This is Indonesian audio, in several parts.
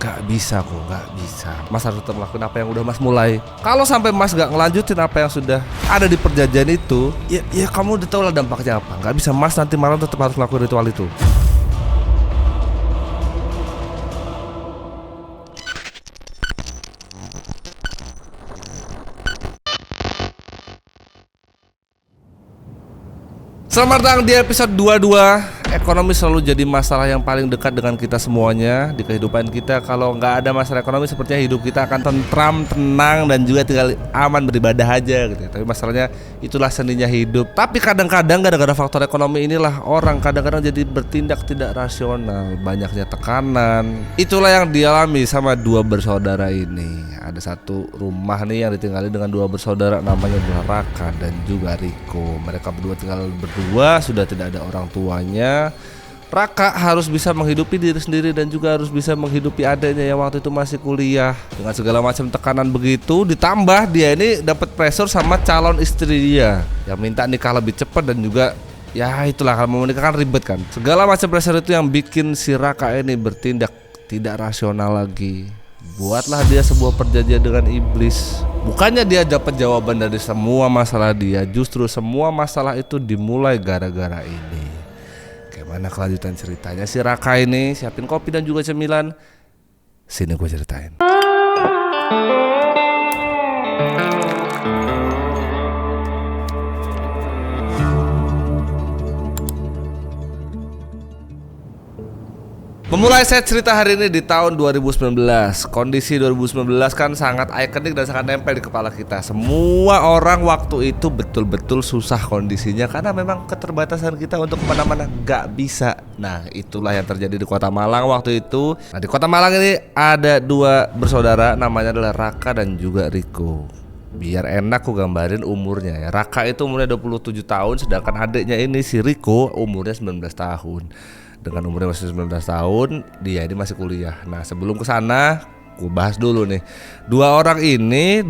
Gak bisa kok, gak bisa. Mas harus tetap melakukan apa yang udah Mas mulai. Kalau sampai Mas gak ngelanjutin apa yang sudah ada di perjanjian itu, ya kamu udah tau lah dampaknya apa. Gak bisa Mas nanti malam tetap harus melakukan ritual itu. Selamat datang di episode 22. Ekonomi selalu jadi masalah yang paling dekat dengan kita semuanya di kehidupan kita. Kalau nggak ada masalah ekonomi, sepertinya hidup kita akan tentram, tenang, dan juga tinggal aman beribadah aja gitu. Tapi masalahnya itulah seninya hidup. Tapi kadang-kadang gara-gara faktor ekonomi inilah orang kadang-kadang jadi bertindak tidak rasional. Banyaknya tekanan. Itulah yang dialami sama dua bersaudara ini. Ada satu rumah nih yang ditinggali dengan dua bersaudara, namanya adalah Raka dan juga Riko. Mereka berdua tinggal berdua, sudah tidak ada orang tuanya. Raka harus bisa menghidupi diri sendiri dan juga harus bisa menghidupi adiknya yang waktu itu masih kuliah. Dengan segala macam tekanan begitu, ditambah dia ini dapat pressure sama calon istri dia yang minta nikah lebih cepat, dan juga ya itulah, kalau mau menikah kan ribet kan. Segala macam pressure itu yang bikin si Raka ini bertindak tidak rasional lagi. Buatlah dia sebuah perjanjian dengan iblis. Bukannya dia dapat jawaban dari semua masalah dia, justru semua masalah itu dimulai gara-gara ini. Gimana kelanjutan ceritanya si Raka ini? Siapin kopi dan juga cemilan. Sini gue ceritain. Memulai saya cerita hari ini di tahun 2019. Kondisi 2019 kan sangat ikonik dan sangat nempel di kepala kita. Semua orang waktu itu betul-betul susah kondisinya karena memang keterbatasan kita untuk kemana-mana gak bisa. Nah, itulah yang terjadi di Kota Malang waktu itu. Nah, di Kota Malang ini ada dua bersaudara, namanya adalah Raka dan juga Riko. Biar enak aku gambarin umurnya ya. Raka itu umurnya 27 tahun, sedangkan adiknya ini si Riko umurnya 19 tahun. Dengan umurnya masih 19 tahun, dia ini masih kuliah. Nah, sebelum ke sana, gue bahas dulu nih. Dua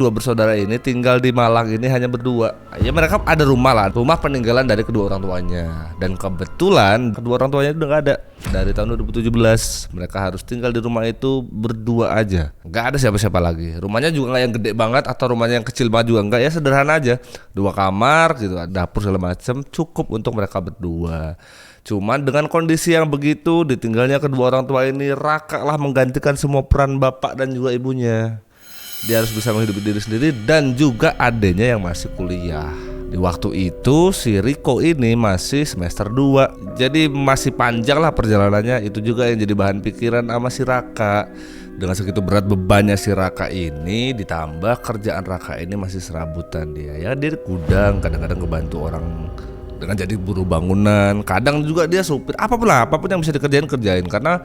bersaudara ini tinggal di Malang ini hanya berdua. Ya mereka ada rumah lah, rumah peninggalan dari kedua orang tuanya. Dan kebetulan kedua orang tuanya udah gak ada. Dari tahun 2017 mereka harus tinggal di rumah itu berdua aja. Gak ada siapa-siapa lagi. Rumahnya juga gak yang gede banget atau rumahnya yang kecil banget juga enggak, ya sederhana aja. 2 kamar gitu, dapur segala macam, cukup untuk mereka berdua. Cuman dengan kondisi yang begitu, ditinggalnya kedua orang tua ini, Raka lah menggantikan semua peran bapak dan juga ibunya. Dia harus bisa menghidupi diri sendiri dan juga adenya yang masih kuliah. Di waktu itu si Riko ini masih semester 2. Jadi masih panjang lah perjalanannya. Itu juga yang jadi bahan pikiran sama si Raka. Dengan segitu berat bebannya si Raka ini, ditambah kerjaan Raka ini masih serabutan dia. Ya dia gudang, kadang-kadang ngebantu orang dengan jadi buruh bangunan, kadang juga dia supir, apapun yang bisa kerjain karena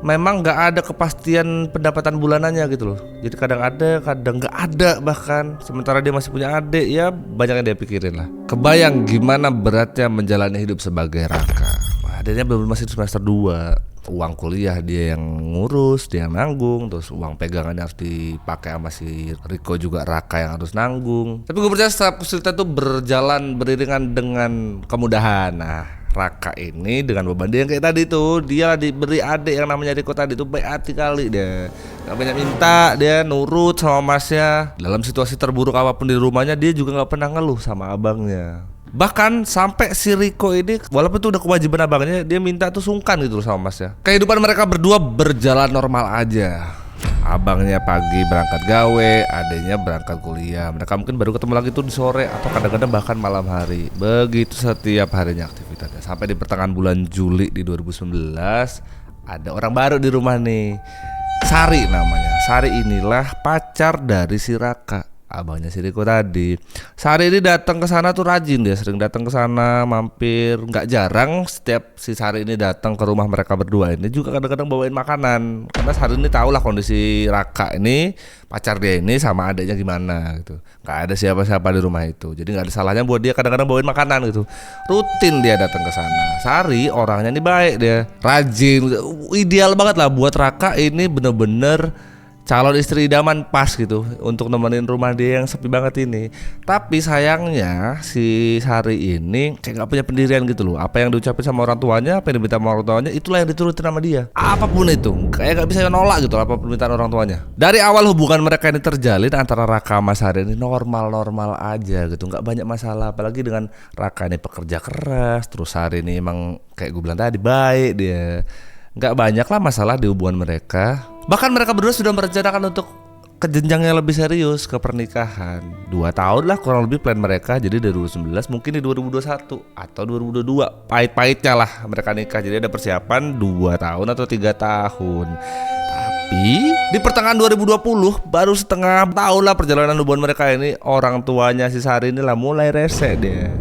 memang nggak ada kepastian pendapatan bulanannya gitu loh. Jadi kadang ada, kadang nggak ada bahkan. Sementara dia masih punya adik, ya banyak yang dia pikirin lah. Kebayang gimana beratnya menjalani hidup sebagai Raka. Adiknya belum masih semester 2. Uang kuliah dia yang ngurus, dia yang nanggung. Terus uang pegangannya harus dipakai sama si Riko, juga Raka yang harus nanggung. Tapi gue percaya setiap cerita itu berjalan beriringan dengan kemudahan. Nah, Raka ini dengan beban dia yang kayak tadi tuh, dia diberi adik yang namanya Riko tadi tuh, baik hati kali dia. Gak banyak minta, dia nurut sama masnya. Dalam situasi terburuk apapun di rumahnya, dia juga gak pernah ngeluh sama abangnya. Bahkan sampai si Riko ini, walaupun itu udah kewajiban abangnya, dia minta tuh sungkan gitu sama masnya. Kehidupan mereka berdua berjalan normal aja. Abangnya pagi berangkat gawe, adiknya berangkat kuliah. Mereka mungkin baru ketemu lagi tuh di sore atau kadang-kadang bahkan malam hari. Begitu setiap harinya aktivitasnya. Sampai di pertengahan bulan Juli di 2019 ada orang baru di rumah nih. Sari namanya. Sari inilah pacar dari si Raka, abangnya si Riko tadi. Sari ini datang ke sana tuh rajin, dia sering datang ke sana, mampir. Nggak jarang setiap si Sari ini datang ke rumah mereka berdua ini juga kadang-kadang bawain makanan. Karena Sari ini tahu lah kondisi Raka ini, pacar dia ini sama adiknya gimana gitu. Nggak ada siapa-siapa di rumah itu, jadi nggak ada salahnya buat dia kadang-kadang bawain makanan gitu. Rutin dia datang ke sana. Sari orangnya nih baik, dia rajin, ideal banget lah buat Raka ini, bener-bener calon istri idaman pas gitu untuk nemenin rumah dia yang sepi banget ini. Tapi sayangnya si Sari ini kayak gak punya pendirian gitu loh. Apa yang diucapin sama orang tuanya, apa yang diminta sama orang tuanya, itulah yang diturutin sama dia. Apapun itu, kayak gak bisa nolak gitu apa permintaan orang tuanya. Dari awal hubungan mereka ini terjalin antara Raka sama Sari ini normal-normal aja gitu, gak banyak masalah. Apalagi dengan Raka ini pekerja keras, terus Sari ini emang kayak gue bilang tadi baik dia. Gak banyak lah masalah di hubungan mereka. Bahkan mereka berdua sudah merencanakan untuk ke jenjang yang lebih serius, ke pernikahan. 2 tahun lah kurang lebih plan mereka. Jadi dari 2019 mungkin di 2021 atau 2022 pahit-pahitnya lah mereka nikah. Jadi ada persiapan 2 tahun atau 3 tahun. Tapi di pertengahan 2020 baru setengah tahun lah perjalanan hubungan mereka ini, orang tuanya si Sari ini lah mulai rese dia.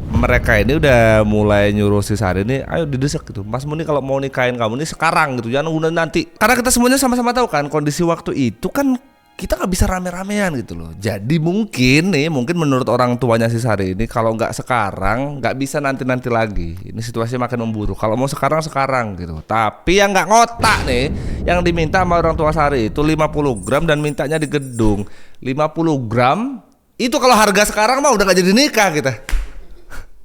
Mereka ini udah mulai nyuruh si Sari ini, ayo didesak gitu, Mas Muni kalau mau nikahin kamu ini sekarang gitu, jangan nunggu nanti. Karena kita semuanya sama-sama tahu kan kondisi waktu itu kan kita nggak bisa rame-ramean gitu loh. Jadi mungkin menurut orang tuanya si Sari ini kalau nggak sekarang nggak bisa nanti lagi. Ini situasi makin memburuk. Kalau mau sekarang gitu. Tapi yang nggak ngotak nih, yang diminta sama orang tua Sari itu 50 gram dan mintanya di gedung. 50 gram itu kalau harga sekarang mah udah nggak jadi nikah kita.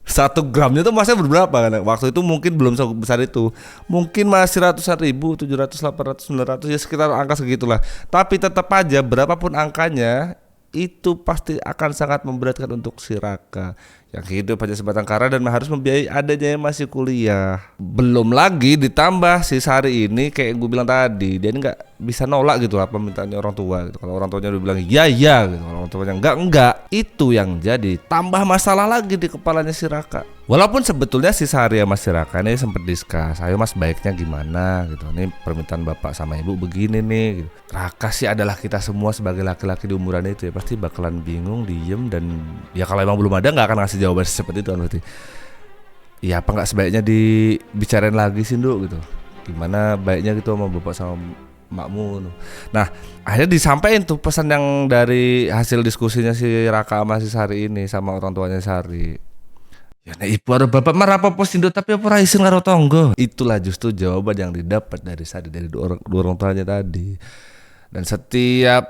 1 gramnya tuh masnya berberapa kan? Waktu itu mungkin belum sebesar itu. Mungkin masih ratusan ribu, 700, 800, 900 ya sekitar angka segitulah. Tapi tetap aja berapapun angkanya itu pasti akan sangat memberatkan untuk si Raka yang hidup hanya sebatang kara dan harus membiayai adanya yang masih kuliah. Belum lagi ditambah si Sari ini kayak yang gue bilang tadi, dia ini nggak bisa nolak gitu apa permintaannya orang tua gitu. Kalau orang tuanya udah bilang iya gitu, kalau orang tuanya enggak, itu yang jadi tambah masalah lagi di kepalanya si Raka. Walaupun sebetulnya si Sari sama si Raka ini sempat diskus, ayo mas baiknya gimana gitu, ini permintaan bapak sama ibu begini nih gitu. Raka sih adalah kita semua sebagai laki-laki di umuran itu ya pasti bakalan bingung, diem, dan ya kalau emang belum ada nggak akan ngasih jawaban seperti itu kan berarti. Ya apa nggak sebaiknya dibicarain lagi sih Nduk gitu, gimana baiknya gitu sama bapak sama makmu. Nah akhirnya disampaikan tuh pesan yang dari hasil diskusinya si Raka sama si Sari ini sama orang tuanya Sari. Ya nek ibu karo bapak mah rapopo sinduk tapi apa ora isin karo tangga. Itulah justru jawaban yang didapat dari Sari dari dua orang tuanya tadi. Dan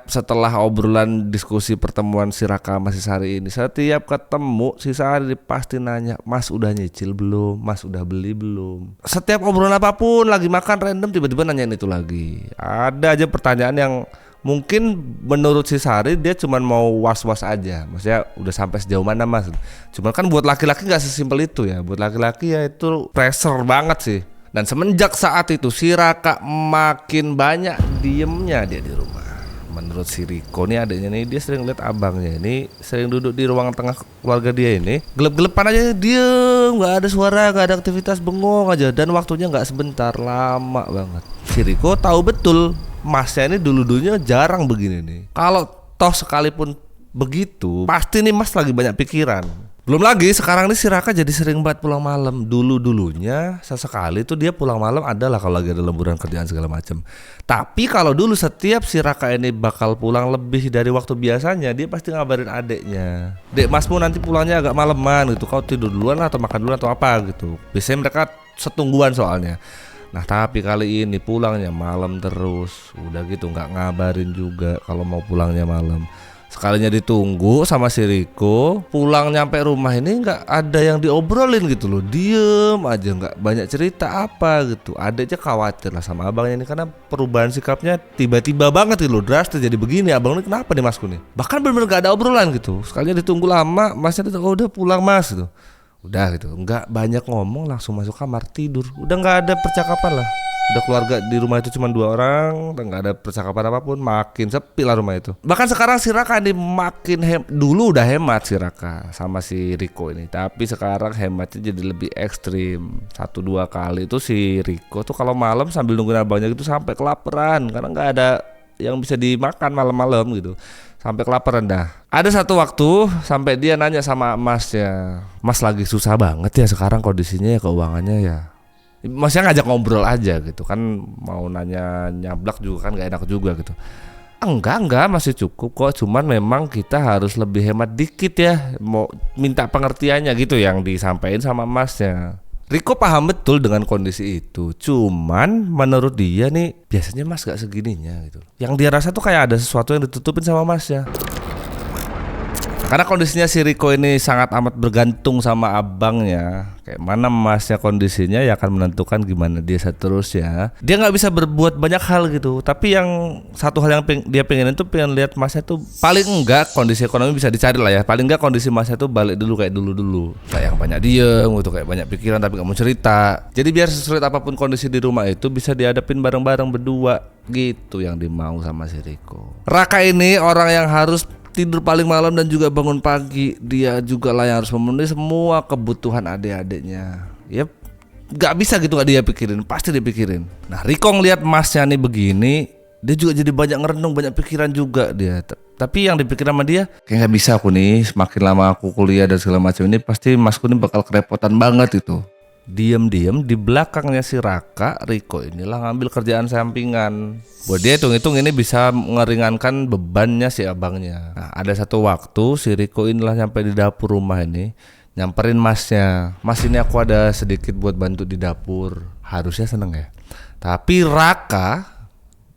setelah obrolan diskusi pertemuan si Raka sama si Sari ini, setiap ketemu si Sari pasti nanya, Mas udah nyicil belum? Mas udah beli belum? Setiap obrolan apapun, lagi makan random tiba-tiba nanyain itu lagi. Ada aja pertanyaan yang mungkin menurut si Sari dia cuma mau was-was aja, maksudnya udah sampai sejauh mana mas. Cuman kan buat laki-laki nggak sesimpel itu ya, buat laki-laki ya itu pressure banget sih. Dan semenjak saat itu si Raka makin banyak diemnya dia di rumah. Menurut si Riko nih adiknya nih, dia sering lihat abangnya ini sering duduk di ruang tengah keluarga dia ini gelap-gelapan aja diem, nggak ada suara, nggak ada aktivitas, bengong aja, dan waktunya nggak sebentar, lama banget. Si Riko tahu betul masnya ini dulunya jarang begini nih. Kalau toh sekalipun begitu, pasti nih mas lagi banyak pikiran. Belum lagi sekarang nih si Raka jadi sering banget pulang malam. Dulunya sesekali tuh dia pulang malam adalah kalau lagi ada lemburan kerjaan segala macam. Tapi kalau dulu setiap si Raka ini bakal pulang lebih dari waktu biasanya, dia pasti ngabarin adeknya, Dek masmu nanti pulangnya agak maleman gitu, kau tidur duluan atau makan duluan atau apa gitu. Biasanya mereka setungguan soalnya. Nah tapi kali ini pulangnya malam terus. Udah gitu gak ngabarin juga kalau mau pulangnya malam. Sekalinya ditunggu sama si Riko, pulang nyampe rumah ini gak ada yang diobrolin gitu loh. Diem aja, gak banyak cerita apa gitu. Adeknya khawatir lah sama abangnya ini karena perubahan sikapnya tiba-tiba banget gitu loh, drastis jadi begini. Abang ini kenapa nih masku nih? Bahkan bener-bener gak ada obrolan gitu. Sekalinya ditunggu lama, masnya ditunggu, oh udah pulang mas gitu. Udah gitu, nggak banyak ngomong, langsung masuk kamar tidur. Udah nggak ada percakapan lah. Udah keluarga di rumah itu cuma 2 orang, udah nggak ada percakapan apapun, makin sepi lah rumah itu. Bahkan sekarang si Raka ini makin dulu udah hemat si Raka sama si Riko ini, tapi sekarang hematnya jadi lebih ekstrim. 1-2 kali itu si Riko tuh kalau malam sambil nungguin abangnya gitu sampai kelaparan karena nggak ada yang bisa dimakan malam-malam gitu. Sampai kelaparan dah. Ada satu waktu sampai dia nanya sama masnya, Mas lagi susah banget ya sekarang kondisinya ya, keuangannya ya. Masnya ngajak ngobrol aja gitu kan, mau nanya nyablak juga kan gak enak juga gitu. Enggak masih cukup kok, cuman memang kita harus lebih hemat dikit ya, mau minta pengertiannya gitu yang disampaikan sama masnya. Riko paham betul dengan kondisi itu. Cuman menurut dia nih, biasanya Mas gak segininya gitu. Yang dia rasa tuh kayak ada sesuatu yang ditutupin sama Mas ya. Karena kondisinya si Riko ini sangat amat bergantung sama abangnya. Kayak mana Masnya kondisinya ya akan menentukan gimana dia seterusnya. Dia nggak bisa berbuat banyak hal gitu. Tapi yang satu hal yang dia pengen itu pengen lihat Masnya tuh paling enggak kondisi ekonomi bisa dicari lah ya. Paling enggak kondisi Masnya tuh balik dulu kayak dulu. Kayak yang banyak diem gitu, kayak banyak pikiran tapi nggak mau cerita. Jadi biar sesulit apapun kondisi di rumah itu bisa dihadapin bareng-bareng berdua gitu yang dimau sama si Riko. Raka ini orang yang harus tidur paling malam dan juga bangun pagi. Dia juga lah yang harus memenuhi semua kebutuhan adik-adiknya. Yep, gak bisa gitu gak dia pikirin, pasti dia pikirin. Nah Riko ngeliat Masnya nih begini, dia juga jadi banyak ngerenung, banyak pikiran juga dia. Tapi yang dipikir sama dia, kayak gak bisa aku nih, semakin lama aku kuliah dan segala macam ini pasti Masku ini bakal kerepotan banget itu. Diam-diam di belakangnya si Raka, Riko inilah ngambil kerjaan sampingan. Buat dia hitung-hitung ini bisa meringankan bebannya si abangnya. Nah ada satu waktu si Riko inilah sampai di dapur rumah ini, nyamperin Masnya. Mas ini aku ada sedikit buat bantu di dapur. Harusnya seneng ya. Tapi Raka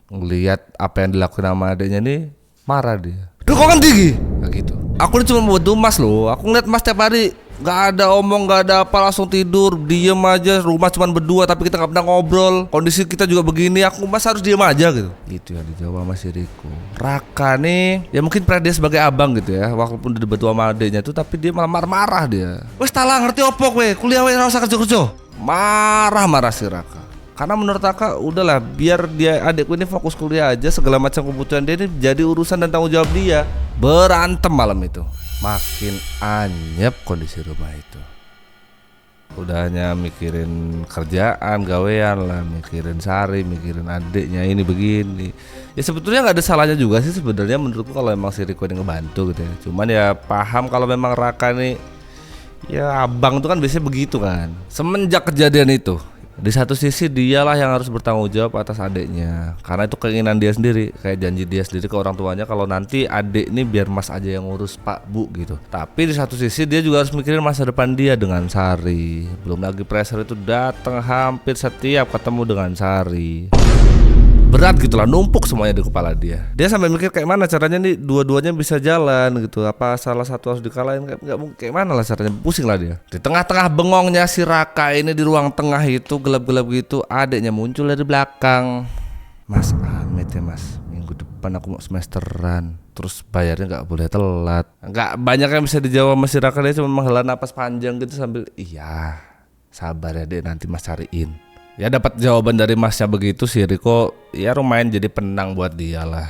ngelihat apa yang dilakukan sama adiknya nih, marah dia. Duh kok kan tinggi? Nah gitu. Aku ini cuma buat Mas loh. Aku ngeliat Mas tiap hari gak ada omong, gak ada apa, langsung tidur, diem aja. Rumah cuma berdua tapi kita gak pernah ngobrol. Kondisi kita juga begini, aku Mas harus diem aja gitu. Itu yang dijawab sama si Riko. Raka nih, ya mungkin pernah dia sebagai abang gitu ya, walaupun udah berdua sama adeknya tuh, tapi dia malah marah-marah dia. Wes tala ngerti opok weh, kuliah weh rasa kerja-kerja. Marah-marah si Raka. Karena menurut Raka udahlah biar dia adekku ini fokus kuliah aja, segala macam kebutuhan dia ini jadi urusan dan tanggung jawab dia. Berantem malam itu. Makin anyep kondisi rumah itu. Udah hanya mikirin kerjaan, gawean lah, mikirin Sari, mikirin adiknya ini begini. Ya sebetulnya nggak ada salahnya juga sih sebenarnya menurutku kalau emang si Riko ini ngebantu gitu ya. Cuman ya paham kalau memang Raka nih, ya abang tuh kan biasanya begitu kan. Semenjak kejadian itu, di satu sisi dialah yang harus bertanggung jawab atas adiknya, karena itu keinginan dia sendiri, kayak janji dia sendiri ke orang tuanya kalau nanti adik ini biar Mas aja yang ngurus Pak Bu gitu. Tapi di satu sisi dia juga harus mikirin masa depan dia dengan Sari. Belum lagi pressure itu datang hampir setiap ketemu dengan Sari. Berat gitulah, numpuk semuanya di kepala dia. Dia sampai mikir kayak mana caranya nih dua-duanya bisa jalan gitu. Apa salah satu harus dikalahin, nggak mungkin, kayak mana lah caranya, pusing lah dia. Di tengah-tengah bengongnya si Raka ini di ruang tengah itu gelap-gelap gitu, adiknya muncul dari belakang. Mas Amit ya Mas, minggu depan aku mau semesteran, terus bayarnya nggak boleh telat. Nggak banyak yang bisa dijawab sama si Raka, dia cuma menghela napas panjang gitu sambil iya sabar ya dek, nanti Mas cariin. Ya dapat jawaban dari Masnya begitu, si Riko ya lumayan jadi penang buat dia lah.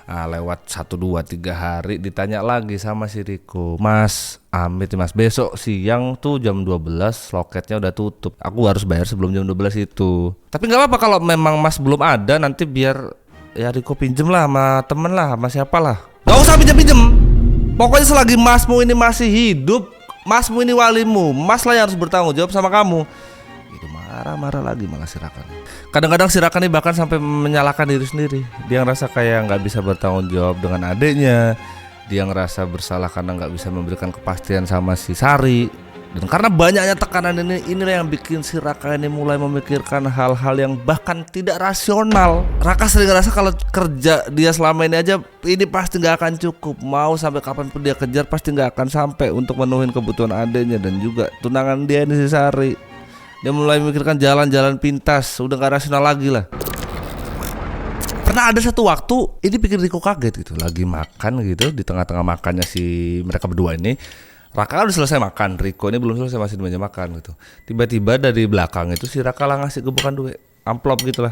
Nah, lewat 1, 2, 3 hari ditanya lagi sama si Riko, Mas Amit Mas, besok siang tuh jam 12 loketnya udah tutup, aku harus bayar sebelum jam 12 itu. Tapi gak apa-apa kalau memang Mas belum ada, nanti biar ya Riko pinjem lah sama temen lah, sama siapa lah. Gak usah pinjem-pinjem, pokoknya selagi Masmu ini masih hidup, Masmu ini walimu, Mas lah yang harus bertanggung jawab sama kamu. Marah-marah lagi malah si Raka. Kadang-kadang si Raka nih bahkan sampai menyalahkan diri sendiri. Dia ngerasa kayak nggak bisa bertanggung jawab dengan adiknya. Dia ngerasa bersalah karena nggak bisa memberikan kepastian sama si Sari. Dan karena banyaknya tekanan inilah yang bikin si Raka ini mulai memikirkan hal-hal yang bahkan tidak rasional. Raka sering ngerasa kalau kerja dia selama ini aja ini pasti nggak akan cukup. Mau sampai kapanpun dia kejar pasti nggak akan sampai untuk menuhin kebutuhan adiknya dan juga tunangan dia ini si Sari. Dia mulai memikirkan jalan-jalan pintas, udah gak rasional lagi lah. Pernah ada satu waktu, ini bikin Riko kaget gitu, lagi makan gitu, di tengah-tengah makannya si mereka berdua ini, Raka udah selesai makan, Riko ini belum selesai, masih di meja makan gitu. Tiba-tiba dari belakang itu si Raka lah ngasih gebekan duit, amplop gitu lah.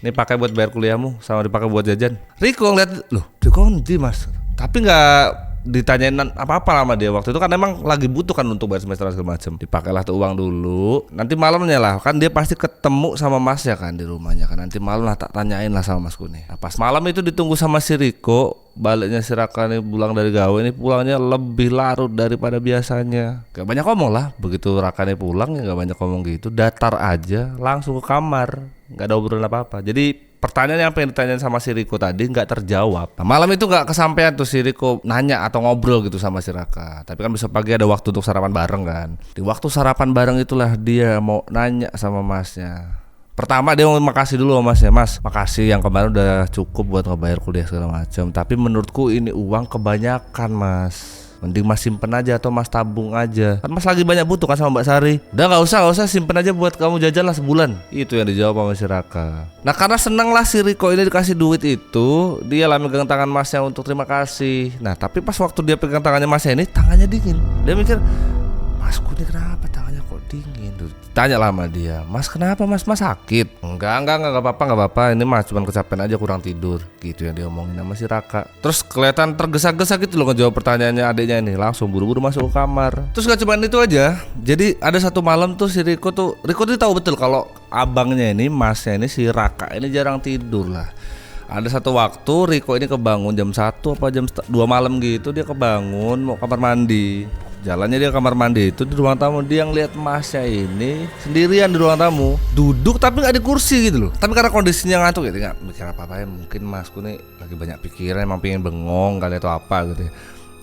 Ini pakai buat bayar kuliahmu, sama dipakai buat jajan. Riko ngeliat, loh Riko nanti Mas, tapi gak ditanyain apa-apa sama dia waktu itu kan emang lagi butuh kan untuk bayar semester segala macam. Dipakailah tuh uang dulu. Nanti malamnya lah kan dia pasti ketemu sama Mas ya kan di rumahnya kan. Nanti malam lah tak tanyain lah sama Masku nih. Nah, pas malam itu ditunggu sama si Riko. Baliknya si Raka nih pulang dari gawe ini pulangnya lebih larut daripada biasanya. Gak banyak ngomong lah. Begitu Raka nih pulang ya gak banyak ngomong gitu. Datar aja langsung ke kamar. Gak ada obrolan apa-apa. Jadi pertanyaan yang pengen ditanyain sama si Riko tadi nggak terjawab. Nah, malam itu nggak kesampaian tuh si Riko nanya atau ngobrol gitu sama si Raka. Tapi kan besok pagi ada waktu untuk sarapan bareng kan. Di waktu sarapan bareng itulah dia mau nanya sama masnya. Pertama dia mau makasih dulu sama masnya. Mas, makasih yang kemarin udah cukup buat ngebayar kuliah segala macam. Tapi menurutku ini uang kebanyakan mas. Mending mas simpen aja atau mas tabung aja. Kan mas lagi banyak butuh kan sama Mbak Sari. Udah gak usah simpen aja buat kamu jajan lah sebulan. Itu yang dijawab sama si Raka. Nah karena seneng lah si Riko ini dikasih duit itu, dia lah megang tangan masnya untuk terima kasih. Nah tapi pas waktu dia pegang tangannya masnya ini, tangannya dingin. Dia mikir, masku ini kenapa tangannya kok dingin? Tanya lah sama dia, mas kenapa mas sakit? Enggak apa-apa, ini mas cuma kecapean aja kurang tidur. Gitu yang dia omongin sama si Raka. Terus kelihatan tergesa-gesa gitu loh ngejawab pertanyaannya adiknya ini. Langsung buru-buru masuk ke kamar. Terus gak cuma itu aja. Jadi ada satu malam tuh si Riko tuh tahu betul kalau abangnya ini, masnya ini si Raka ini jarang tidur lah. Ada satu waktu Riko ini kebangun jam 1 apa jam 2 malam gitu. Dia kebangun mau kamar mandi. Jalannya dia kamar mandi itu di ruang tamu, dia ngeliat masnya ini sendirian di ruang tamu, duduk tapi nggak di kursi gitu loh. Tapi karena kondisinya ngantuk gitu, nggak mikir apa-apa ya, mungkin masku nih lagi banyak pikiran, emang pengen bengong kali atau apa gitu ya.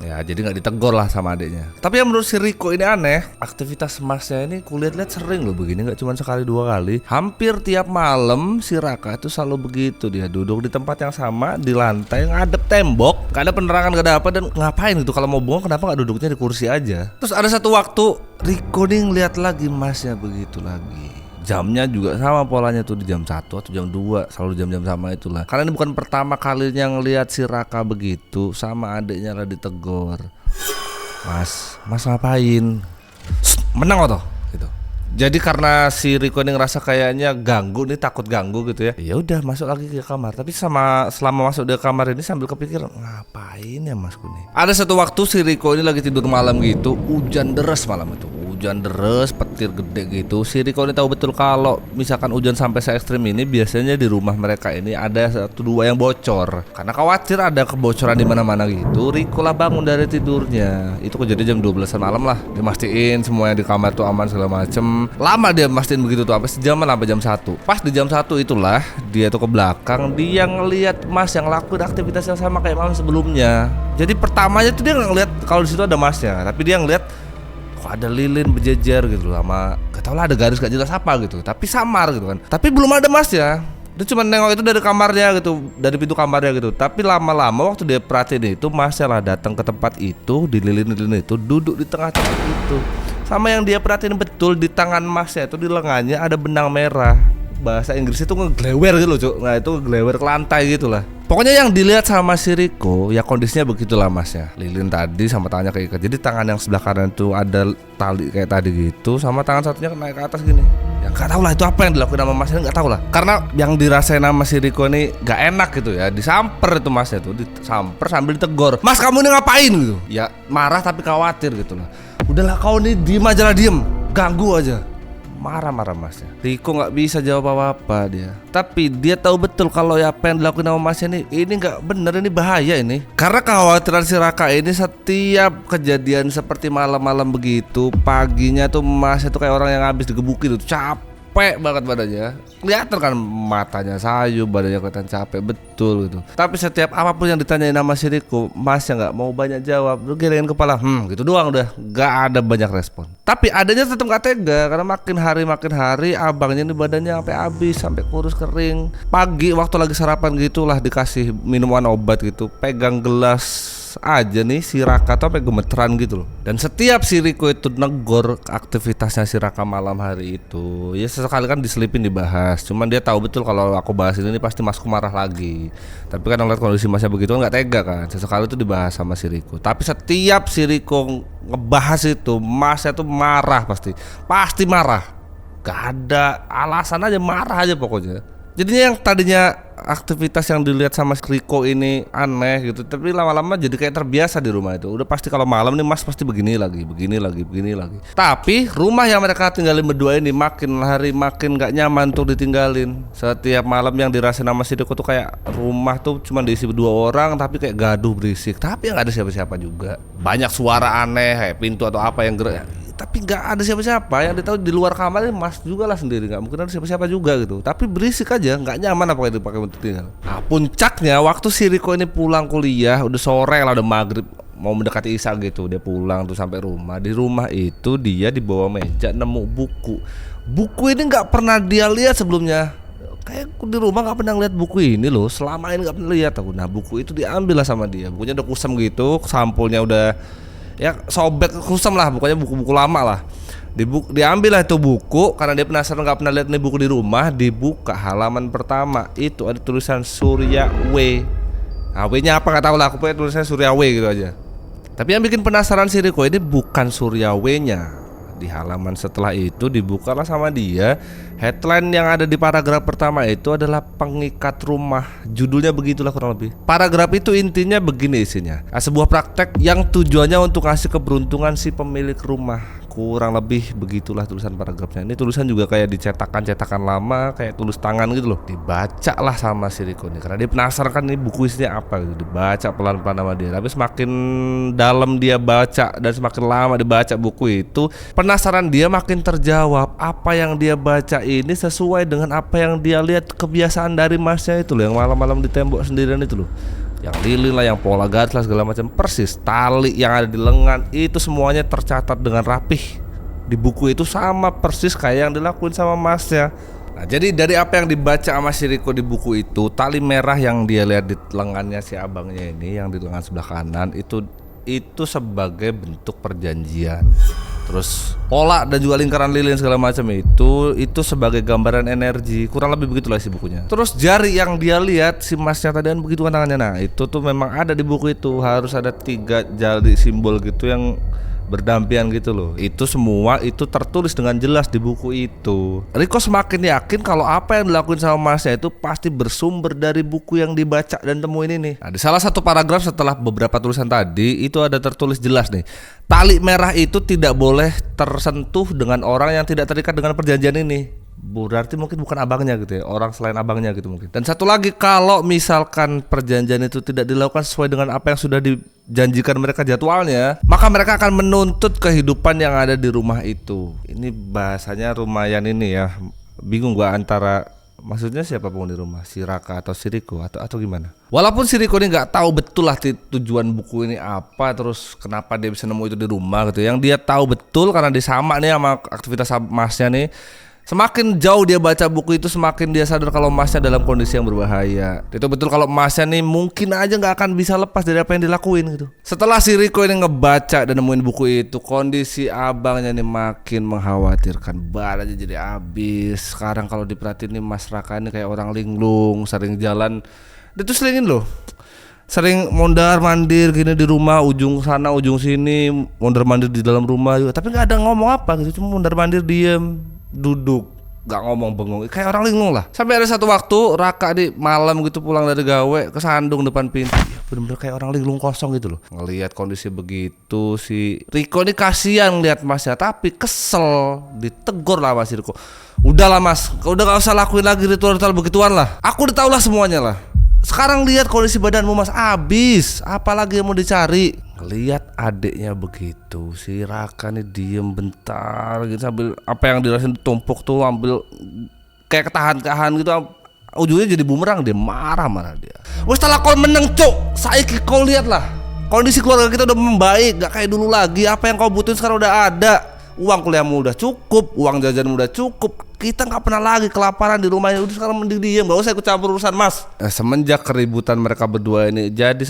Ya jadi gak ditegur lah sama adiknya. Tapi yang menurut si Riko ini aneh, aktivitas masnya ini kulihat-lihat sering loh begini, gak cuma sekali dua kali. Hampir tiap malam si Raka itu selalu begitu. Dia duduk di tempat yang sama, di lantai ngadep tembok, gak ada penerangan, gak ada apa. Dan ngapain gitu, kalau mau bengong kenapa gak duduknya di kursi aja. Terus ada satu waktu Riko nih ngeliat lagi masnya begitu lagi. Jamnya juga sama polanya tuh di jam 1 atau jam 2, selalu jam-jam sama itulah. Karena ini bukan pertama kalinya ngelihat si Raka begitu, sama adiknya lah ditegur. Mas ngapain? Menang toh gitu. Jadi karena si Riko ini ngerasa kayaknya ganggu nih, takut ganggu gitu ya. Ya udah masuk lagi ke kamar. Tapi selama masuk di kamar ini sambil kepikir ngapain ya masku nih. Ada satu waktu si Riko ini lagi tidur malam gitu, hujan deras malam itu. Hujan deras, petir gede gitu. Si Riko ini tahu betul kalau misalkan hujan sampai se ekstrim ini, biasanya di rumah mereka ini ada 1-2 yang bocor. Karena khawatir ada kebocoran di mana-mana gitu, Riko lah bangun dari tidurnya. Itu kejadian jam 12-an malam lah. Dia mastiin semua yang di kamar tuh aman segala macem. Lama dia mastiin begitu tuh, sampai sejaman sampai jam 1. Pas di jam 1 itulah dia tuh ke belakang, dia ngelihat mas yang lakuin aktivitas yang sama kayak malam sebelumnya. Jadi pertamanya tuh dia nggak ngeliat kalau di situ ada masnya, tapi dia ngeliat kok ada lilin berjejer gitu loh, sama gak tau lah ada garis gak jelas apa gitu, tapi samar gitu kan. Tapi belum ada masnya. Dia cuma nengok itu dari kamarnya gitu, dari pintu kamarnya gitu. Tapi lama-lama waktu dia perhatiin itu, masnya lah datang ke tempat itu, di lilin-lilin itu, duduk di tengah-tengah itu. Sama yang dia perhatiin betul, di tangan masnya itu, di lengannya ada benang merah. Bahasa Inggris itu ngeglewer gitu loh cuk. Nah itu ngeglewer ke lantai gitu lah. Pokoknya yang dilihat sama si Riko ya kondisinya begitulah masnya. Lilin tadi sama tangannya keikat. Jadi tangan yang sebelah kanan itu ada tali kayak tadi gitu, sama tangan satunya naik ke atas gini. Ya gak tau lah itu apa yang dilakuin sama masnya, gak tau lah. Karena yang dirasain sama si Riko ini gak enak gitu ya. Disamper itu masnya tuh, disamper sambil ditegur. Mas kamu ini ngapain gitu. Ya marah tapi khawatir gitu lah. Udahlah kau nih diem aja lah, diem, ganggu aja. Marah-marah masnya. Riko nggak bisa jawab apa-apa dia. Tapi dia tahu betul kalau apa yang dilakukan sama masnya ini nggak bener, ini bahaya ini. Karena kekhawatiran si Raka ini setiap kejadian seperti malam-malam begitu, paginya tuh masnya tuh kayak orang yang habis digebukin tuh, capek banget badannya. Kelihatan kan matanya sayu, badannya kelihatan capek betul gitu. Tapi setiap apapun yang ditanyain sama si Riko, masnya nggak mau banyak jawab. Lu gelengin kepala, gitu doang udah, nggak ada banyak respon. Tapi adanya tetap nggak tega karena makin hari abangnya ini badannya sampai habis, sampai kurus kering. Pagi waktu lagi sarapan gitulah dikasih minuman obat gitu, pegang gelas aja nih si Raka tuh sampai gemeteran gitu loh. Dan setiap si Riko itu negor aktivitasnya si Raka malam hari itu, ya sesekali kan diselipin dibahas. Cuman dia tahu betul kalau aku bahas ini pasti masku marah lagi. Tapi kan ngeliat kondisi masnya begitu kan nggak tega kan. Sesekali itu dibahas sama si Riko. Tapi setiap si Riko ngebahas itu, masnya tuh marah pasti marah. Gak ada alasan aja, marah aja pokoknya. Jadinya yang tadinya aktivitas yang dilihat sama Riko ini aneh gitu, tapi lama-lama jadi kayak terbiasa di rumah itu. Udah pasti kalau malam nih mas pasti begini lagi. Tapi rumah yang mereka tinggalin berdua ini makin hari makin gak nyaman tuh ditinggalin. Setiap malam yang dirasain sama si Riko tuh kayak rumah tuh cuma diisi berdua orang, tapi kayak gaduh berisik. Tapi yang gak ada siapa-siapa juga. Banyak suara aneh kayak pintu atau apa yang gerak. tapi nggak ada siapa-siapa. Yang dia tahu di luar kamar ini Mas juga lah sendiri, nggak mungkin ada siapa-siapa juga gitu. Tapi berisik aja, nggak nyaman apa yang dipakai untuk tinggal. Nah, puncaknya waktu si Riko ini pulang kuliah, udah sore lah, udah maghrib, mau mendekati isya gitu, dia pulang tuh sampai rumah. Di rumah itu dia di bawah meja nemu buku. Buku ini nggak pernah dia lihat sebelumnya. Kayak di rumah nggak pernah lihat buku ini loh, selama ini nggak pernah lihat aku. Nah buku itu diambil lah sama dia, bukunya udah kusam gitu, sampulnya udah ya sobek kusam lah, pokoknya buku-buku lama lah. Diambil lah itu buku karena dia penasaran, nggak pernah lihat nih buku di rumah. Dibuka halaman pertama itu ada tulisan Surya W. Nah, W-nya apa nggak tahu lah, aku punya tulisannya Surya W gitu aja. Tapi yang bikin penasaran si Riko ini bukan Surya W-nya. Di halaman setelah itu dibukalah sama dia, headline yang ada di paragraf pertama itu adalah pengikat rumah. Judulnya begitulah kurang lebih. Paragraf itu intinya begini isinya. Sebuah praktek yang tujuannya untuk ngasih keberuntungan si pemilik rumah. Kurang lebih begitulah tulisan paragrafnya. Ini tulisan juga kayak dicetakan lama, kayak tulis tangan gitu loh. Dibaca lah sama si Riko nih, karena dia penasaran kan ini buku isinya apa gitu. Dibaca pelan-pelan sama dia. Tapi semakin dalam dia baca dan semakin lama dibaca buku itu, penasaran dia makin terjawab. Apa yang dia baca ini sesuai dengan apa yang dia lihat kebiasaan dari Masnya itu loh, yang malam-malam di tembok sendirian itu loh. Yang lilin lah, yang pola garis lah, segala macam. Persis tali yang ada di lengan itu semuanya tercatat dengan rapih di buku itu, sama persis kayak yang dilakuin sama Masnya. Nah jadi dari apa yang dibaca sama si Riko di buku itu, tali merah yang dia lihat di lengannya si abangnya ini, yang di lengan sebelah kanan itu sebagai bentuk perjanjian. Terus pola dan juga lingkaran lilin segala macam itu sebagai gambaran energi. Kurang lebih begitulah isi bukunya. Terus jari yang dia lihat si Masnya tadi kan begitu kan tangannya. Nah itu tuh memang ada di buku itu, harus ada 3 jari simbol gitu yang berdampingan gitu loh. Itu semua itu tertulis dengan jelas di buku itu. Riko semakin yakin kalau apa yang dilakuin sama Masnya itu pasti bersumber dari buku yang dibaca dan temuin ini. Nah di salah satu paragraf setelah beberapa tulisan tadi itu ada tertulis jelas nih, tali merah itu tidak boleh tersentuh dengan orang yang tidak terikat dengan perjanjian ini. Berarti mungkin bukan abangnya gitu ya, orang selain abangnya gitu mungkin. Dan satu lagi, kalau misalkan perjanjian itu tidak dilakukan sesuai dengan apa yang sudah dijanjikan mereka jadwalnya, maka mereka akan menuntut kehidupan yang ada di rumah itu. Ini bahasanya lumayan ini ya, bingung gua antara maksudnya siapa penghuni rumah, si Raka atau si Riko atau gimana. Walaupun si Riko ini nggak tahu betul lah tujuan buku ini apa, terus kenapa dia bisa nemu itu di rumah gitu. Yang dia tahu betul karena dia sama nih sama aktivitas Masnya nih. Semakin jauh dia baca buku itu, semakin dia sadar kalau Masnya dalam kondisi yang berbahaya. Itu betul kalau Masnya nih mungkin aja gak akan bisa lepas dari apa yang dilakuin gitu. Setelah si Riko ini ngebaca dan nemuin buku itu, kondisi abangnya nih makin mengkhawatirkan. Badannya jadi habis. Sekarang kalau diperhatiin nih Mas Raka ini kayak orang linglung, sering jalan. Dia tuh selingin loh, sering mondar mandir gini di rumah, ujung sana ujung sini, mondar mandir di dalam rumah juga. Tapi gak ada ngomong apa gitu, cuma mondar mandir diem, duduk, gak ngomong, bengong, kayak orang linglung lah. Sampai ada satu waktu Raka di malam gitu pulang dari gawe, kesandung depan pintu, ya bener-bener kayak orang linglung kosong gitu loh. Ngelihat kondisi begitu, si Riko ini kasihan lihat Masnya, tapi kesel, ditegur lah Mas Riko. Udahlah Mas, udah gak usah lakuin lagi ritual-ritual begituan lah, aku udah tau lah semuanya lah. Sekarang lihat kondisi badanmu Mas, abis, apalagi yang mau dicari. Lihat adiknya begitu, si Raka nih diem bentar gitu sambil apa yang dirasain tumpuk tuh, ambil kayak ketahan-tahan gitu, ujungnya jadi bumerang, dia marah-marah dia. Wes setelah kau menang cuk, saiki kau lihat lah, kondisi keluarga kita udah membaik, gak kayak dulu lagi. Apa yang kau butuhin sekarang udah ada, uang kuliahmu udah cukup, uang jajanmu udah cukup. Kita nggak pernah lagi kelaparan di rumahnya. Udah sekarang mending diem, nggak usah ikut campur urusan Mas. Semenjak keributan mereka berdua ini jadi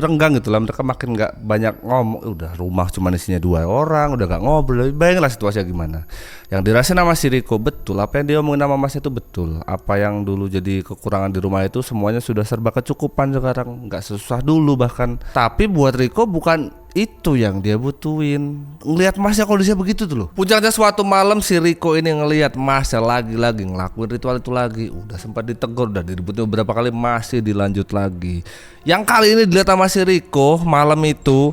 renggang gitu lah. Mereka makin nggak banyak ngomong. Udah rumah cuma isinya 2 orang, udah nggak ngobrol. Bayangin lah situasinya gimana. Yang dirasain sama si Riko betul, apa yang dia omongin sama Masnya itu betul. Apa yang dulu jadi kekurangan di rumah itu semuanya sudah serba kecukupan sekarang, nggak sesusah dulu bahkan. Tapi buat Riko bukan itu yang dia butuhin. Ngelihat Masnya kondisinya begitu tuh loh. Puncaknya suatu malam si Riko ini ngelihat Masnya lagi-lagi ngelakuin ritual itu lagi. Udah sempat ditegur, udah diributin beberapa kali, masih dilanjut lagi. Yang kali ini dilihat sama si Riko malam itu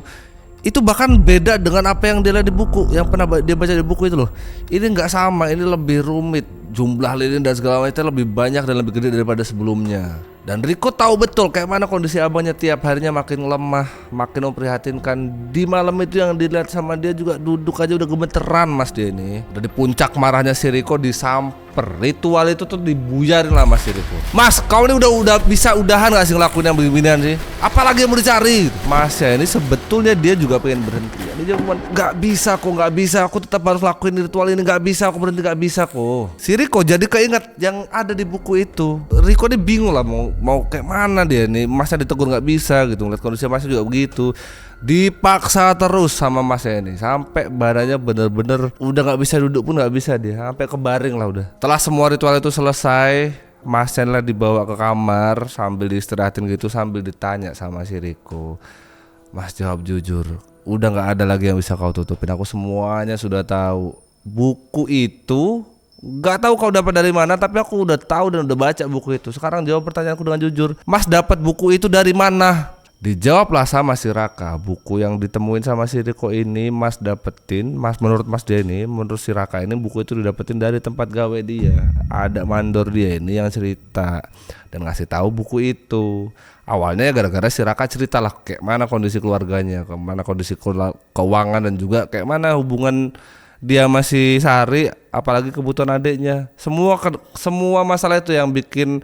bahkan beda dengan apa yang dia lihat di buku, yang pernah dia baca di buku itu loh. Ini nggak sama, ini lebih rumit. jumlah lilin dan segala macam lebih banyak dan lebih gede daripada sebelumnya. Dan Riko tahu betul kayak mana kondisi abangnya tiap harinya makin lemah, makin memprihatinkan. Di malam itu yang dilihat sama dia juga duduk aja udah gemeteran Mas dia ini. Udah di puncak marahnya si Riko disamper. Ritual itu tuh dibuyarin lah Mas si Riko. Mas, kau ini udah bisa udahan gak sih ngelakuin yang beginian sih? Apalagi yang mau dicari? Mas ya ini sebetulnya dia juga pengen berhenti. Dia cuma gak bisa aku tetap harus lakuin ritual ini, gak bisa aku berhenti, gak bisa kok. Si Riko jadi keinget yang ada di buku itu. Riko ini bingung lah mau kayak mana dia nih. Masnya ditegur nggak bisa gitu, ngeliat kondisi Masnya juga begitu, dipaksa terus sama Masnya ini sampai badannya bener-bener udah nggak bisa duduk pun nggak bisa dia, sampai kebaring lah udah. Setelah semua ritual itu selesai, Masnya lah dibawa ke kamar sambil diistirahatin gitu, sambil ditanya sama si Riko. Mas jawab jujur, udah nggak ada lagi yang bisa kau tutupin, aku semuanya sudah tahu. Buku itu gak tahu kau dapat dari mana, tapi aku udah tahu dan udah baca buku itu. Sekarang jawab pertanyaanku dengan jujur. Mas dapat buku itu dari mana? Dijawablah sama si Raka. Buku yang ditemuin sama si Riko ini Mas dapetin, menurut Mas dia ini, menurut si Raka ini buku itu didapetin dari tempat gawe dia. Ada mandor dia ini yang cerita dan ngasih tahu buku itu. Awalnya ya gara-gara si Raka cerita lah kayak mana kondisi keluarganya, kayak mana kondisi keuangan dan juga kayak mana hubungan dia masih Sari, apalagi kebutuhan adiknya. Semua masalah itu yang bikin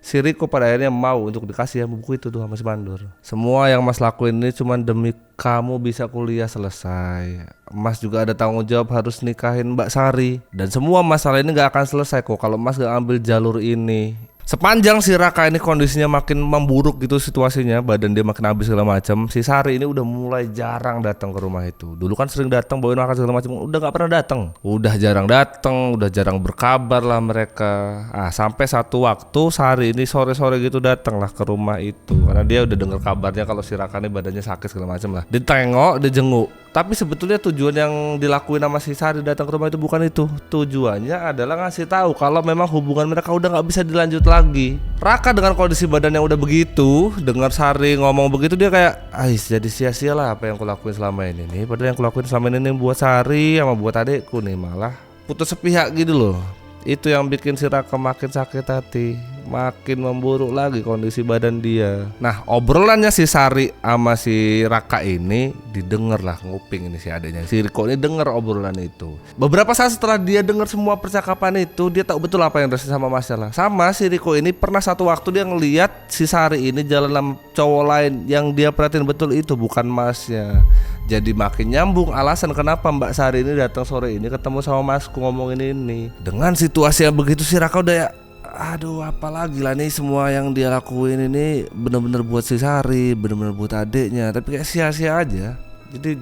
si Riko pada akhirnya mau untuk dikasih buku itu tuh sama si Mandor. Semua yang Mas lakuin ini cuma demi kamu bisa kuliah selesai. Mas juga ada tanggung jawab harus nikahin Mbak Sari. Dan semua masalah ini gak akan selesai kok kalau Mas gak ambil jalur ini. Sepanjang si Raka ini kondisinya makin memburuk gitu situasinya, badan dia makin habis segala macam, si Sari ini udah mulai jarang datang ke rumah itu. Dulu kan sering datang bawain makan segala macam, udah nggak pernah datang. Udah jarang datang, udah jarang berkabar lah mereka. Sampai satu waktu Sari ini sore-sore gitu datang lah ke rumah itu, karena dia udah dengar kabarnya kalau si Raka ini badannya sakit segala macam lah. Ditengok, dijenguk. Tapi sebetulnya tujuan yang dilakuin sama si Sari datang ke rumah itu bukan itu. Tujuannya adalah ngasih tahu kalau memang hubungan mereka udah nggak bisa dilanjut lagi. Raka dengan kondisi badan yang udah begitu, dengar Sari ngomong begitu dia kayak, jadi sia-sia lah apa yang aku lakuin selama ini nih. Padahal yang aku lakuin selama ini nih buat Sari sama buat adekku nih, malah putus sepihak gitu loh. Itu yang bikin si Raka makin sakit hati, makin memburuk lagi kondisi badan dia. Nah, obrolannya si Sari sama si Raka ini didengar lah, nguping ini si adanya. Si Riko ini denger obrolan itu. Beberapa saat setelah dia dengar semua percakapan itu, dia tahu betul apa yang terjadi sama masalah. Sama si Riko ini pernah satu waktu dia ngelihat si Sari ini jalan sama cowok lain, yang dia perhatiin betul itu bukan Masnya. Jadi makin nyambung alasan kenapa Mbak Sari ini datang sore ini ketemu sama Masku ngomongin ini. Dengan situasi yang begitu si Raka udah ya, aduh apalagi lah nih, semua yang dia lakuin ini bener-bener buat si Sari, bener-bener buat adiknya, tapi kayak sia-sia aja. Jadi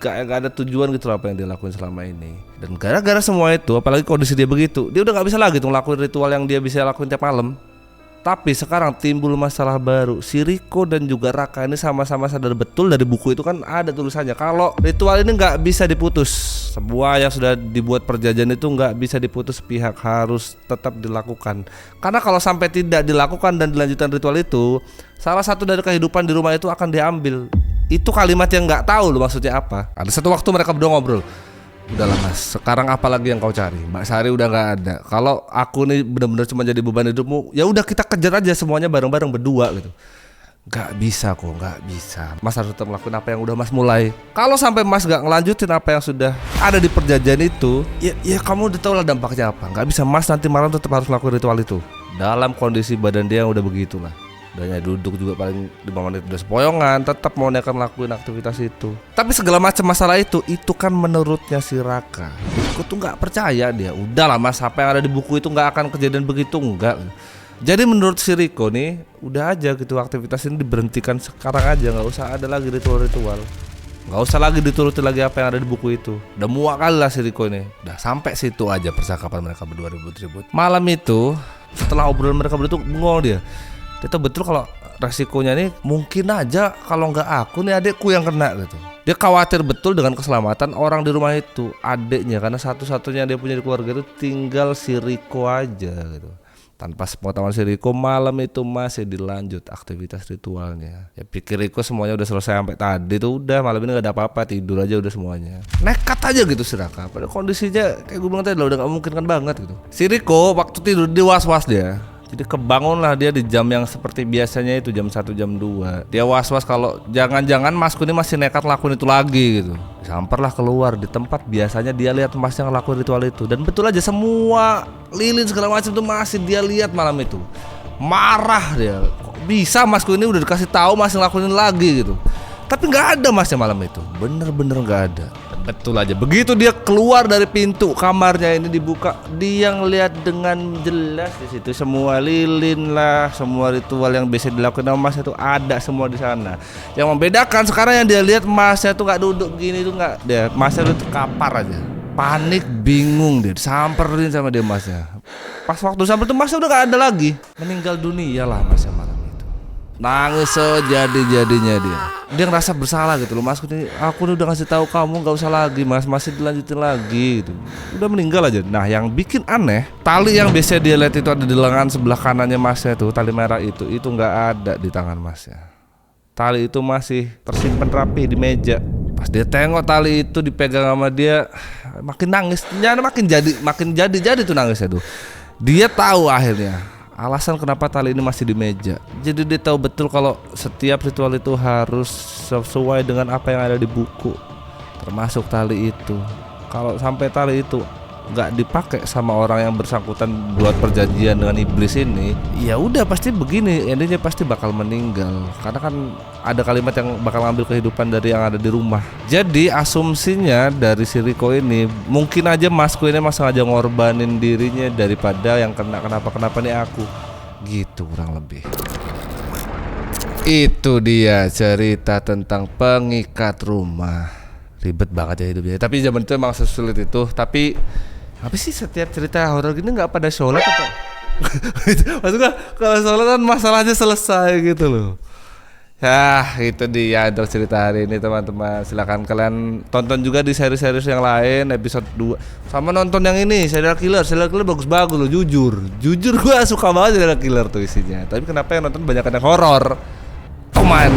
gak ada tujuan gitu lah apa yang dia lakuin selama ini. Dan gara-gara semua itu, apalagi kondisi dia begitu, dia udah gak bisa lagi tuh ngelakuin ritual yang dia bisa lakuin tiap malam. Tapi sekarang timbul masalah baru. Si Riko dan juga Raka ini sama-sama sadar betul dari buku itu kan ada tulisannya kalau ritual ini nggak bisa diputus. Sebuah yang sudah dibuat perjanjian itu nggak bisa diputus sepihak, harus tetap dilakukan. Karena kalau sampai tidak dilakukan dan dilanjutkan ritual itu, salah satu dari kehidupan di rumah itu akan diambil. Itu kalimat yang nggak tahu loh maksudnya apa. Ada satu waktu mereka berdua ngobrol, udahlah Mas, sekarang apa lagi yang kau cari? Mbak Sari udah gak ada. Kalau aku nih benar-benar cuma jadi beban hidupmu, ya udah kita kejar aja semuanya bareng-bareng berdua gitu. Gak bisa kok, gak bisa. Mas harus tetap melakukan apa yang udah Mas mulai. Kalau sampai Mas gak ngelanjutin apa yang sudah ada di perjanjian itu, ya kamu udah tau lah dampaknya apa. Gak bisa Mas nanti malam tetap harus melakukan ritual itu dalam kondisi badan dia yang udah begitulah. Udahnya duduk juga paling 5 menit udah sepoyongan, tetap mau nekat lakuin aktivitas itu. Tapi segala macam masalah itu kan menurutnya si Raka. Aku tuh nggak percaya dia. Udahlah Mas, apa yang ada di buku itu nggak akan kejadian begitu, enggak. Jadi menurut si Riko nih, udah aja gitu aktivitas ini diberhentikan sekarang aja, nggak usah ada lagi ritual-ritual. Nggak usah lagi dituruti lagi apa yang ada di buku itu. Udah muak kali lah si Riko ini. Udah sampai situ aja percakapan mereka berdua ribut-ribut. Malam itu setelah obrolan mereka berdua tuh bengong dia. Dia tahu betul kalau resikonya nih mungkin aja kalau nggak aku nih adekku yang kena gitu. Dia khawatir betul dengan keselamatan orang di rumah itu, adeknya, karena satu-satunya dia punya di keluarga itu tinggal si Riko aja gitu. Tanpa sepengetahuan si Riko, malam itu masih dilanjut aktivitas ritualnya. Ya pikir Riko semuanya udah selesai sampai tadi tuh, udah malam ini gak ada apa-apa, tidur aja udah semuanya. Nekat aja gitu si Raka, padahal kondisinya kayak gue bilang tadi udah gak memungkinkan banget gitu. Si Riko waktu tidur dia was-was dia. Jadi kebangunlah dia di jam yang seperti biasanya itu jam 1 jam 2. Dia was-was kalau jangan-jangan Masku ini masih nekat lakuin itu lagi gitu. Samperlah keluar di tempat biasanya dia lihat Masnya ngelakuin ritual itu. Dan betul aja semua lilin segala macam itu masih dia lihat malam itu. Marah dia. Kok bisa Masku ini udah dikasih tahu masih ngelakuin lagi gitu. Tapi nggak ada Masnya malam itu. Bener-bener nggak ada. Betul aja. Begitu dia keluar dari pintu kamarnya ini dibuka, dia ngeliat dengan jelas di situ semua lilin lah, semua ritual yang biasa dilakukan sama Mas itu ada semua di sana. Yang membedakan sekarang yang dia lihat Masnya tuh nggak duduk gini tuh nggak, dia Masnya tuh kapar aja. Panik, bingung dia, disamperin sama dia Masnya. Pas waktu sampai tuh Masnya udah nggak ada lagi, meninggal dunia lah Masnya malam itu. Nangis sejadi-jadinya dia ngerasa bersalah gitu loh. Mas, aku udah ngasih tahu kamu nggak usah lagi Mas, masih dilanjutin lagi gitu. Udah meninggal aja. Nah yang bikin aneh, tali yang biasa dia lihat itu ada di lengan sebelah kanannya Masnya tuh, tali merah itu nggak ada di tangan Masnya. Tali itu masih tersimpan rapi di meja. Pas dia tengok tali itu dipegang sama dia, makin nangis. Makin jadi tuh nangisnya tuh. Dia tahu akhirnya alasan kenapa tali ini masih di meja. Jadi dia tahu betul kalau setiap ritual itu harus sesuai dengan apa yang ada di buku, termasuk tali itu. Kalau sampai tali itu nggak dipakai sama orang yang bersangkutan buat perjanjian dengan iblis ini, ya udah pasti begini, endingnya pasti bakal meninggal. Karena kan ada kalimat yang bakal ngambil kehidupan dari yang ada di rumah. Jadi asumsinya dari si Riko ini, mungkin aja Masku ini masih aja ngorbanin dirinya daripada yang kenapa nih aku. Gitu kurang lebih. Itu dia cerita tentang pengikat rumah. Ribet banget ya hidupnya. Tapi zaman itu emang sesulit itu. Tapi apa sih setiap cerita horor gini nggak pada sholat apa? Maksudnya kalau sholat kan masalahnya selesai gitu loh. Ya itu dia untuk cerita hari ini teman-teman. Silakan kalian tonton juga di seri-seri yang lain episode 2. Sama nonton yang ini serial killer bagus-bagus loh, jujur gue suka banget serial killer tuh isinya. Tapi kenapa yang nonton banyak yang horor? Come on.